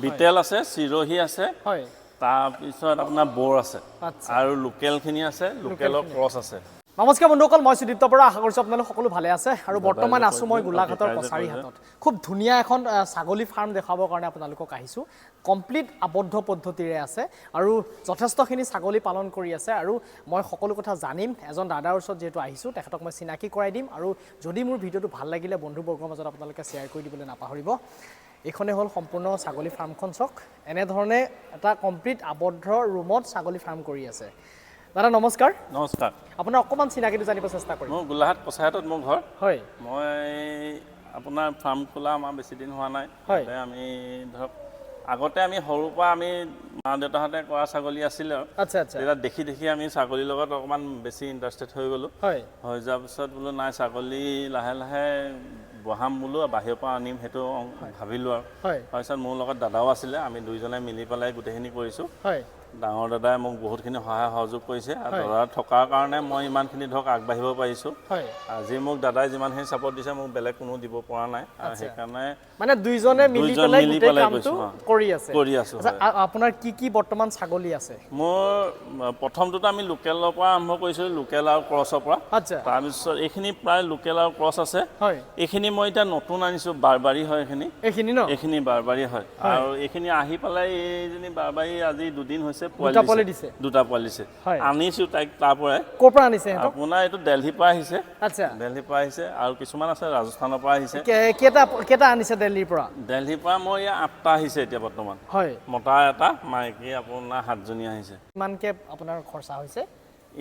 বিটেল আছে চিৰহি আছে হয় তাৰ পিছত আপোনাৰ বৰ আছে আচ্ছা আৰু লোকেল খিনি আছে লোকেলৰ ক্ৰছ আছে নমস্কাৰ বন্ধুসকল মই সুদীপ্ত বৰা আশা কৰিছো আপোনালোক সকলো ভালে আছে আৰু বৰ্তমান আছো মই গোলাঘাটৰ কছাৰী হাটত খুব ধুনীয়া এখন ছাগলী ফাৰ্ম দেখাবৰ কাৰণে আপোনালোকক আহিছো কমপ্লিট আবদ্ধ পদ্ধতিৰে আছে আৰু যথেষ্টখিনি ছাগলী পালন কৰি আছে আৰু মই সকলো কথা জানিম এজন দাদাৰ ওচৰত যেটো আহিছো তেখেতক মই চিনাকি কৰাই দিম আৰু যদি মোৰ ভিডিওটো ভাল লাগিলে বন্ধুবৰ্গৰ মাজত আপোনালোকে শ্বেয়াৰ কৰি দিবলৈ নাপাহৰিব এখনে হল সম্পূৰ্ণ ছাগলী ফাৰ্মখন চক এনে ধৰণে এটা কমপ্লিট আবদ্ধ ৰুমত ছাগলী ফাৰ্ম কৰি আছে দাদা নমস্কাৰ নমস্কাৰ আপোনাৰ অকমান চিনাকিটো জানিব চেষ্টা কৰিম মই গোলাঘাট কছাৰীহাটত মোৰ ঘৰ হয় মই আপোনাৰ ফাৰ্ম খোলা আমাৰ বেছি দিন হোৱা নাই তাতে আমি ধৰক আগতে আমি সৰুৰ পৰা আমি মা দেউতাহঁতে কৰা ছাগলী আছিল আৰু আচ্ছা আচ্ছা এটা দেখি দেখি আমি ছাগলীৰ লগত অকমান বেছি ইন্টাৰেষ্টেড হৈ গলো হয় হৈ যোৱাৰ পিছত বোলো নাই ছাগলী লাহে লাহে বহাম বোলো বাহিৰৰ পৰা আনিম সেইটো ভাবিলো আৰু হয় তাৰপিছত মোৰ লগত দাদাও আছিলে আমি দুইজনে মিলি পেলাই গোটেইখিনি কৰিছোঁ হয় ডাঙৰ দাদাই মোক বহুতখিনি সহায় সহযোগ কৰিছে আৰু দাদা থকাৰ কাৰণে মই ইমানখিনি ধৰক আগবাঢ়িব পাৰিছোঁ হয় আজি মোক দাদাই যিমানখিনি ছাপোৰ্ট দিছে মোক বেলেগ কোনো দিব পৰা নাই আৰু সেইকাৰণে মানে দুইজনে মিলি পেলাই গোটেই কামটো কৰি আছে আচ্ছা আপোনাৰ কি বৰ্তমান ছাগলী আছে মোৰ প্ৰথমটোতো আমি লোকেলৰ পৰা আৰম্ভ কৰিছোঁ লোকেল আৰু ক্ৰছৰ পৰা আচ্ছা তাৰপিছত এইখিনি প্ৰায় লোকেল আৰু ক্ৰছ আছে হয় এইখিনি মই এতিয়া নতুন আনিছোঁ বাৰবাৰী হয় এইখিনি ন এইখিনি বাৰবাৰী হয় আৰু এইখিনি আহি পেলাই এইজনী বাৰবাৰী আজি দুদিন হৈছে পোৱালি দিছে দুটা পোৱালি দিছে আনিছো তাইক তাৰ পৰাই ক'ৰ পৰা আনিছে আপোনাৰ এইটো দিল্লীৰ পৰা আহিছে আচ্ছা দিল্লীৰ পৰা আহিছে আৰু কিছুমান আছে ৰাজস্থানৰ পৰা আহিছে কেটা আনিছে দিল্লীৰ পৰা মই ইয়াত 8টা আহিছে এতিয়া বৰ্তমান হয় মতা এটা মাইকী আপোনাৰ 7জনী আহিছে কিমানকে আপোনাৰ খৰচা হৈছে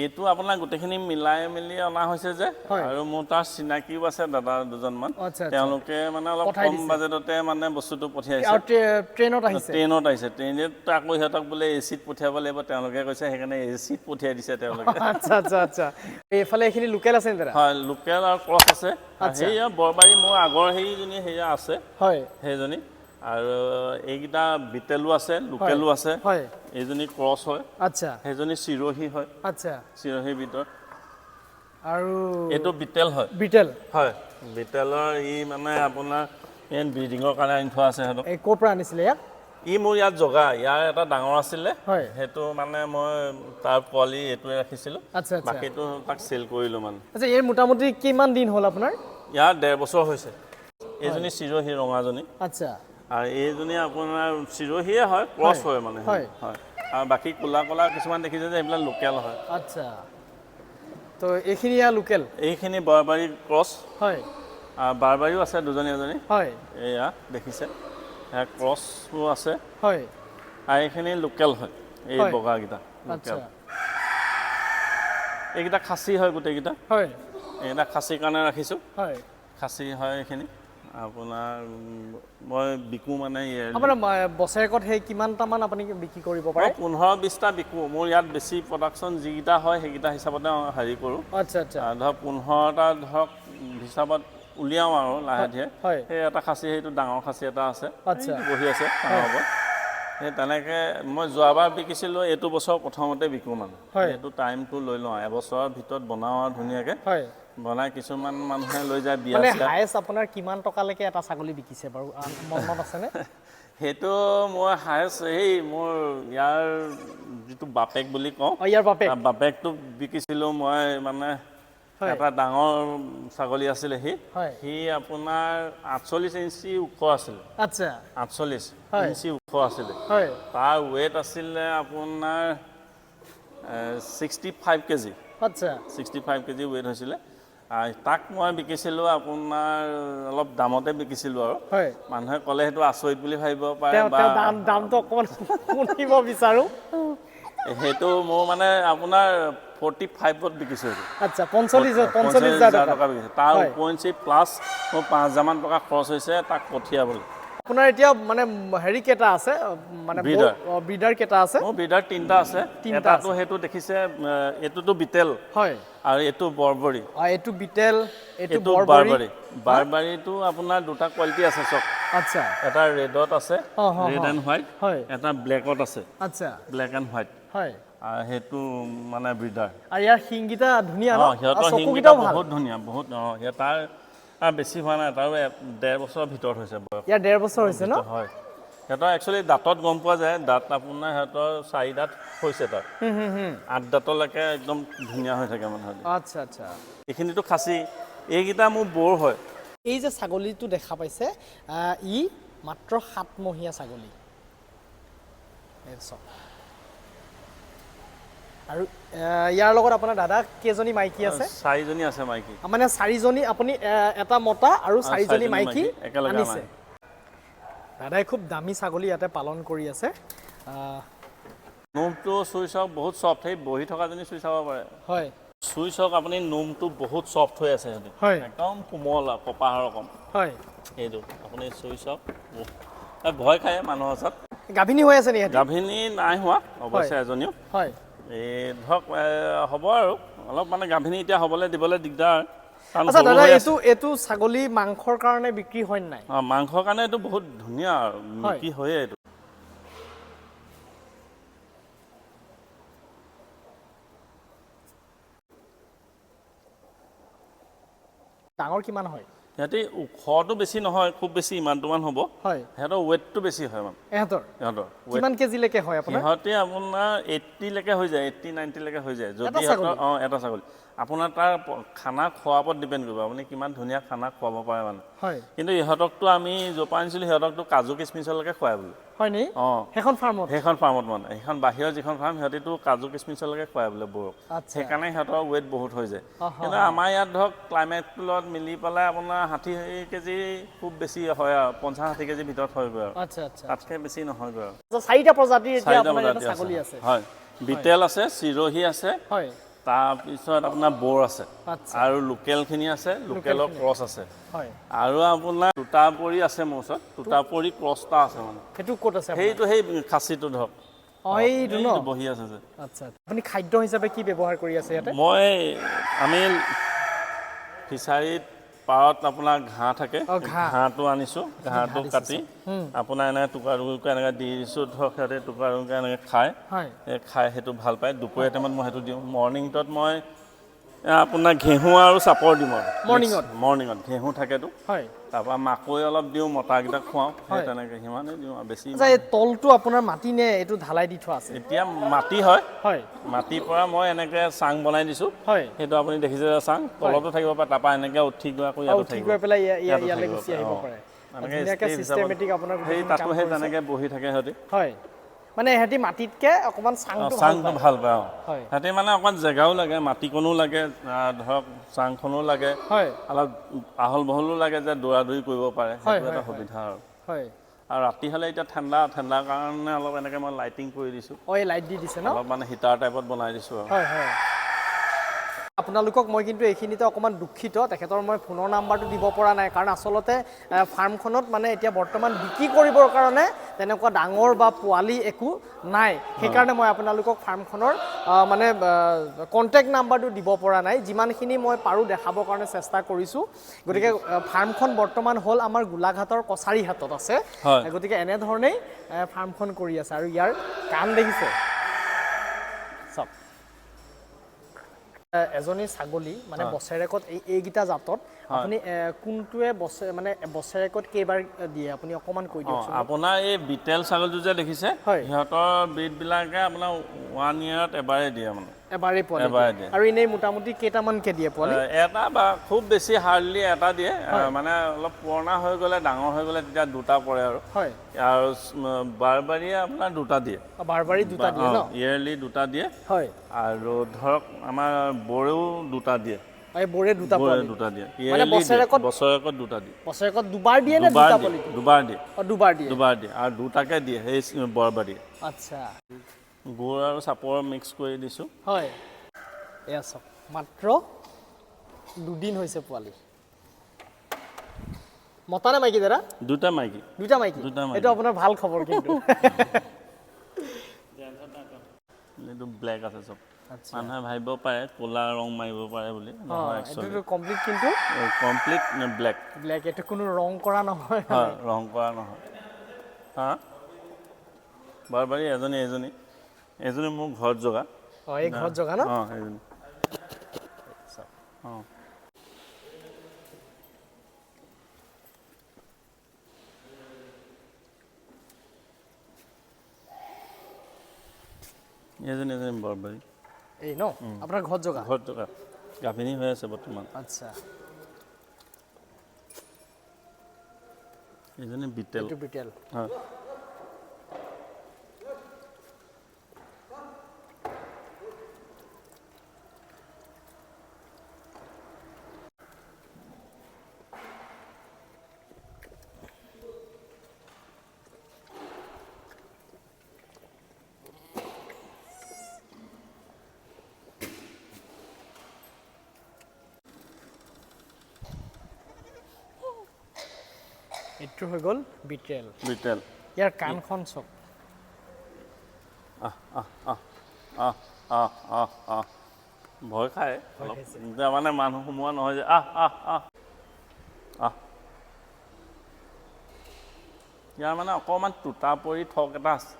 এইটো আপোনাৰ গোটেইখিনি মিলাই মিলি অনা হৈছে যে আৰু মোৰ তাৰ চিনাকিও আছে দাদা দুজনমান তেওঁলোকে মানে অলপ কম বাজেটতে মানে বস্তুটো পঠিয়াইছে ট্ৰেইনত আহিছে ট্ৰেইনত আকৌ সিহঁতক বোলে এচিত পঠিয়াব লাগিব তেওঁলোকে কৈছে সেইকাৰণে এচিত পঠিয়াই দিছে তেওঁলোকে আচ্ছা এইফালে এইখিনি লোকেল আছে নেকি হয় লোকেল আৰু ক্ৰছ আছে সেয়া বৰবাৰী মোৰ আগৰ সেইজনী সেয়া আছে হয় সেইজনী আৰু এইকেইটা বিটেলো আছে লোকেলো আছে এইজনী ক্ৰছ হয় আচ্ছা সেইজনী চিৰহি হয় আচ্ছা চিৰহি ভিতৰ আৰু এইটো বিটেল হয় বিটেলৰ ই মানে আপোনাৰ এন ব্ৰিডিঙৰ কাৰণে আনি থোৱা আছে সিহঁতক এই ক'ৰ পৰা আনিছিলে ইয়াক ই মোৰ ইয়াত জগা ইয়াৰ এটা ডাঙৰ আছিলে সেইটো মানে মই তাৰ পোৱালি এইটোৱে ৰাখিছিলোঁ বাকীটো তাক চেল কৰিলোঁ মানে আচ্ছা এই মোটামুটি কিমান দিন হ'ল আপোনাৰ ইয়াৰ 1.5 বছৰ হৈছে এইজনী চিৰহি ৰঙাজনী আচ্ছা আৰু এইজনী আপোনাৰ চিৰহিয়ে হয় ক্ৰছ হয় মানে হয় আৰু বাকী কোলা কোলা কিছুমান দেখিছে যে এইবিলাক লোকেল হয় আচ্ছা তো এইখিনি লোকেল এইখিনি বাৰবাৰী ক্ৰছ হয় আৰু বাৰবাৰীও আছে দুজনী এজনী হয় এয়া দেখিছে ক্ৰছো আছে হয় আৰু এইখিনি লোকেল হয় এই বগাকেইটা লোকেল এইকেইটা খাচী হয় গোটেইকেইটা হয় এইকেইটা খাচীৰ কাৰণে ৰাখিছোঁ হয় খাচী হয় এইখিনি আপোনাৰ মই বিকো মানে আপোনাৰ বছৰেকত সেই কিমানটামান আপুনি বিক্ৰী কৰিব পাৰে 15-20টা বিকো মোৰ ইয়াত বেছি প্ৰডাকশ্যন যিকেইটা হয় সেইকেইটা হিচাপতে হেৰি কৰোঁ আচ্ছা ধৰক 15টা ধৰক হিচাপত উলিয়াওঁ আৰু লাহে ধীৰে সেই এটা খাচী সেইটো ডাঙৰ খাচী এটা আছে বহি আছে হ'ব সেই তেনেকৈ মই যোৱাবাৰ বিকিছিলোঁ এইটো বছৰ প্ৰথমতে বিকো মানে সেইটো টাইমটো লৈ লওঁ এবছৰৰ ভিতৰত বনাওঁ আৰু ধুনীয়াকৈ বনাই কিছুমান মানুহে লৈ যায় বিয়া হায়েষ্ট আপোনাৰ কিমান টকালৈকে এটা ছাগলী বিকিছে বাৰু মনত আছেনে সেইটো মই হায়েষ্ট মোৰ ইয়াৰ যিটো বাপেক বুলি কওঁ বাপেকটো বিকিছিলোঁ মই মানে এটা ডাঙৰ ছাগলী আছিলে সি আপোনাৰ 48 ইঞ্চি ওখ আছিলে আচ্ছা 48 ইঞ্চি ওখ আছিলে তাৰ ৱেইট আছিলে আপোনাৰ 65 কেজি আচ্ছা 65 কেজি ৱেইট হৈছিলে তাক মই বিকিছিলোঁ আপোনাৰ অলপ দামতে বিকিছিলোঁ আৰু মানুহে ক'লে সেইটো আচৰিত বুলি ভাবিব পাৰে বা দামটো অকণমান শুনিব বিচাৰোঁ সেইটো মোৰ মানে আপোনাৰ 45ত বিকিছোঁ আচ্ছা 45,000 টকা বিকিছোঁ তাৰ উপৰঞ্চি প্লাছ মোৰ 5,000 টকা খৰচ হৈছে তাক পঠিয়াবলৈ আপোনাৰ এতিয়া মানে হেৰি কেটা আছে মানে ব্ৰিডাৰ কেটা আছে মোৰ ব্ৰিডাৰ 3টা আছে এটাটো সেইটো দেখিছে এটোটো বিটেল হয় আৰু এটো বৰবৰী এটো বিটেল এটো বাৰবাৰীটো আপোনাৰ দুটা কোৱালিটি আছে চক আচ্ছা এটা ৰেডত আছে ৰেড এণ্ড হোৱাইট এটা ব্লেকত আছে আচ্ছা ব্লেক এণ্ড হোৱাইট হয় আৰু হেতু মানে ব্ৰিডাৰ আৰু ইয়াৰ শিংগিটা ধুনীয়া ন আৰু চকুগিটা বহুত ধুনীয়া বহুত তাৰ বেছি হোৱা নাই তাৰো 1.5 বছৰৰ ভিতৰত হৈছে ইয়াৰ 1.5 বছৰ হৈছে ন হয় সিহঁতৰ একচুৱেলি দাঁতত গম পোৱা যায় দাঁত আপোনাৰ সিহঁতৰ 4 দাঁত হৈছে তাত 8 দাঁতলৈকে একদম ধুনীয়া হৈ থাকে মানে আচ্ছা আচ্ছা এইখিনিতো খাচী এইকেইটা মোৰ বৰ হয় এই যে ছাগলীটো দেখা পাইছে ই মাত্ৰ 7 মহীয়া ছাগলী আৰু ইয়াৰ লগত আপোনাৰ দাদা কেজনী মাইকী আছে 4জনী আছে মাইকী মানে 4জনী আপুনি এটা মতা আৰু 4জনী মাইকী আনিছে দাদাই খুব দামী ছাগলী ইয়াতে পালন কৰি আছে নোমটো চুই চাওক বহুত চফ্ট সেই বহি থকাজনী চুই চাব পাৰে হয় চুই চাওক আপুনি নোমটো বহুত চফ্ট হৈ আছে একদম কোমল কপাহৰ ৰকম হয় এইটো আপুনি চুই চাওক ভয় খায় মানুহৰ ওচৰত গাভিনী হৈ আছে নেকি গাভিনী নাই হোৱা অৱশ্যে এজনীও হয় এই ধৰক হ'ব আৰু অলপ মানে গাভিনী এতিয়া হ'বলৈ দিবলৈ দিগদাৰ আচ্ছা দাদা এইটো ছাগলী মাংসৰ কাৰণে বিক্ৰী হয় নাই মাংসৰ কাৰণে এইটো বহুত ধুনীয়া আৰু বিক্ৰী হয়ে এইটো ডাঙৰ কিমান হয় সিহঁতে ওখটো বেছি নহয় খুব বেছি ইমানটোমান হ'ব সিহঁতৰ ৱেটটো বেছি হয় মানে সিহঁতৰ কিমান কেজিলৈকে হয় আপোনাৰ সিহঁতে আপোনাৰ 80লৈকে হৈ যায় 80-90লৈকে হৈ যায় যদি সিহঁতৰ এটা ছাগলী আপোনাৰ তাৰ খানা খোৱাৰ ওপৰত ডিপেণ্ড কৰিব আপুনি কিমান ধুনীয়া খানা খুৱাব পাৰে মানে কিন্তু ইহঁতকতো আমি জপা আনিছিলোঁ সিহঁতকতো কাজু কিচমিচলৈকে খুৱাই বোলে হয় নি সেইখন ফাৰ্মত মানে সেইখন বাহিৰৰ যিখন ফাৰ্ম সিহঁতেতো কাজু কিচমিচলৈকে খুৱাই বোলে বৰক সেইকাৰণে সিহঁতৰ ৱেট বহুত হৈ যায় কিন্তু আমাৰ ইয়াত ধৰক ক্লাইমেটটোৰ লগত মিলি পেলাই আপোনাৰ 60 কেজি খুব বেছি হয় আৰু 50-60 কেজিৰ ভিতৰত হয়গৈ আৰু তাতকৈ বেছি নহয়গৈ আৰু 4টা প্ৰজাতিৰ এতিয়া আপোনাৰ ইয়াত ছাগলী আছে হয় বিটেল আছে চিৰহী আছে হয় তাৰপিছত আপোনাৰ বৰ আছে আৰু লোকেলখিনি আছে লোকেলৰ ক্ৰছ আছে আৰু আপোনাৰ টুটাপৰি আছে মোৰ ওচৰত টুটাপৰি ক্ৰছটা আছে মানে সেইটো ক'ত আছে সেইটো সেই খাচীটো ধৰক এইটো বহি আছে যে আচ্ছা আপুনি খাদ্য হিচাপে কি ব্যৱহাৰ কৰি আছে ইয়াতে আমি ফিচাৰীত পাৰত আপোনাৰ ঘাঁহ থাকে ঘাঁহটো আনিছোঁ ঘাঁহটো কাটি আপোনাৰ এনেকৈ টুকুৰা টুকুৰকৈ এনেকৈ দি দিছোঁ ধৰক সিহঁতে টুকুৰা টুকুৰকৈ এনেকৈ খাই সেইটো ভাল পায় দুপৰীয়া টাইমত মই সেইটো দিওঁ মৰ্ণিংটোত মই আপোনাৰ ঘেঁহু আৰু চাপৰ দিওঁ আৰু মৰ্ণিঙত ঘেঁহু থাকেতো তাৰপৰা মাকৈ অলপ দিওঁ মতাকেইটাক খুৱাওঁ সেই তেনেকৈ সিমানেই দিওঁ আৰু বেছি তলটো আপোনাৰ মাটি নে এইটো ঢালাই দি থোৱা আছে এতিয়া মাটি হয় মাটিৰ পৰা মই এনেকৈ চাং বনাই দিছোঁ সেইটো আপুনি দেখিছে চাং তলতো থাকিব পাৰে তাৰপৰা এনেকৈ উঠি গৈ আকৌ ইয়াতো থাকিব সেই তাতো সেই তেনেকৈ বহি থাকে সিহঁতি মানে সিহঁতি মাটিতকৈ অকণমান চাংটো ভাল পায় সিহঁতি মানে অকণমান জেগাও লাগে মাটিকণো লাগে ধৰক চাংখনো লাগে অলপ আহল বহলো লাগে যে দৌৰা দৌৰি কৰিব পাৰে সেইটো এটা সুবিধা আৰু ৰাতি হ'লে এতিয়া ঠাণ্ডাৰ কাৰণে অলপ এনেকৈ মই লাইটিং কৰি দিছোঁ লাইট দি দিছে অলপ মানে হিটাৰ টাইপত বনাই দিছোঁ আৰু আপোনালোকক মই কিন্তু এইখিনিতে অকণমান দুখিত তেখেতৰ মই ফোনৰ নাম্বাৰটো দিব পৰা নাই কাৰণ আচলতে ফাৰ্মখনত মানে এতিয়া বৰ্তমান বিক্ৰী কৰিবৰ কাৰণে তেনেকুৱা ডাঙৰ বা পোৱালি একো নাই সেইকাৰণে মই আপোনালোকক ফাৰ্মখনৰ মানে কণ্টেক্ট নাম্বাৰটো দিব পৰা নাই যিমানখিনি মই পাৰোঁ দেখাবৰ কাৰণে চেষ্টা কৰিছোঁ গতিকে ফাৰ্মখন বৰ্তমান হ'ল আমাৰ গোলাঘাটৰ কছাৰীহাটত আছে গতিকে এনেধৰণেই ফাৰ্মখন কৰি আছে আৰু ইয়াৰ কাম দেখিছে চাওক এজনী ছাগলী মানে বছৰেকত এইকেইটা জাতত আপুনি কোনটোৱে বছৰেকত কেইবাৰ দিয়ে আপুনি অকণমান কৈ দিয়কচোন আপোনাৰ এই বিটেল ছাগলীটো যে দেখিছে সিহঁতৰ ব্ৰীডবিলাকে আপোনাৰ 1 yearত এবাৰে দিয়ে মানে এবাৰে দিয়ে আৰু এনেই মোটামুটি কেইটামানকৈ দিয়ে পোৱালি এটা বা খুব বেছি হাৰ্ডলি এটা দিয়ে মানে অলপ পুৰণা হৈ গ'লে ডাঙৰ হৈ গ'লে তেতিয়া 2টা পৰে আৰু বাৰবাৰীয়ে আপোনাৰ 2টা দিয়ে বাৰবাৰী 2টা দিয়ে ন ইয়েৰলি 2টা দিয়ে আৰু ধৰক আমাৰ বৰেও 2টা দিয়ে বৰে 2টা দিয়ে বছৰেকত 2টা দিয়ে বছৰেকত দুবাৰ দিয়ে নে দুবাৰ দিয়ে আৰু 2টাকে দিয়ে সেই বৰবাৰী আচ্ছা গুড় আৰু চাপৰ মিক্স কৰি দিছোঁ এয়া চাওক মাত্ৰ 2 দিন হৈছে পোৱালি মতা নে মাইকী দাদা 2টা মাইকী এইটো আপোনাৰ ভাল খবৰ কিন্তু এইটো ব্লেক আছে চব মানুহে ভাবিব পাৰে ক'লা ৰং মাৰিব পাৰে বুলি এইটো কমপ্লিট কিন্তু কমপ্লিট ব্লেক এইটো কোনো ৰং কৰা নহয় ৰং কৰা নহয় বাৰবাৰী এজনী মোৰ ঘৰত জগা এই ঘৰত জগা ন এজনী এজনী বাৰবাৰী এই ন আপোনাৰ ঘৰত জগা গাভিনী হৈ আছে বৰ্তমান আচ্ছা এজনী বিটেল হয় এইটো হৈ গ'ল বিটেল বিটেল ইয়াৰ কাণখন চক ভয় খায় মানে মানুহ সোমোৱা নহয় যে ইয়াৰ মানে অকণমান টুটা পৰি ঠক এটা আছে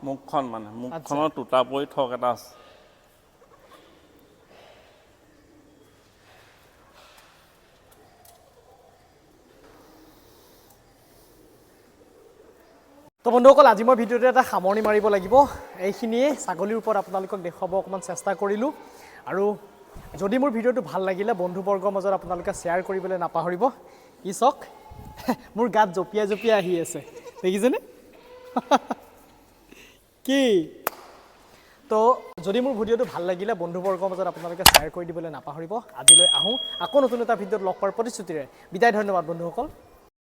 মুখখন মানে মুখখনৰ টুটা পৰি ঠক এটা আছে তো বন্ধুসকল আজি মই ভিডিঅ'টো এটা সামৰণি মাৰিব লাগিব এইখিনিয়ে ছাগলীৰ ওপৰত আপোনালোকক দেখুৱাব অকণমান চেষ্টা কৰিলোঁ আৰু যদি মোৰ ভিডিঅ'টো ভাল লাগিলে বন্ধুবৰ্গৰ মাজত আপোনালোকে শ্বেয়াৰ কৰিবলৈ নাপাহৰিব ই চাওক মোৰ গাত জঁপিয়াই আহি আছে দেখিছেনে কি তো যদি মোৰ ভিডিঅ'টো ভাল লাগিলে বন্ধুবৰ্গৰ মাজত আপোনালোকে শ্বেয়াৰ কৰি দিবলৈ নাপাহৰিব আজিলৈ আহোঁ আকৌ নতুন এটা ভিডিঅ'ত লগ পোৱাৰ প্ৰতিশ্ৰুতিৰে বিদায় ধন্যবাদ বন্ধুসকল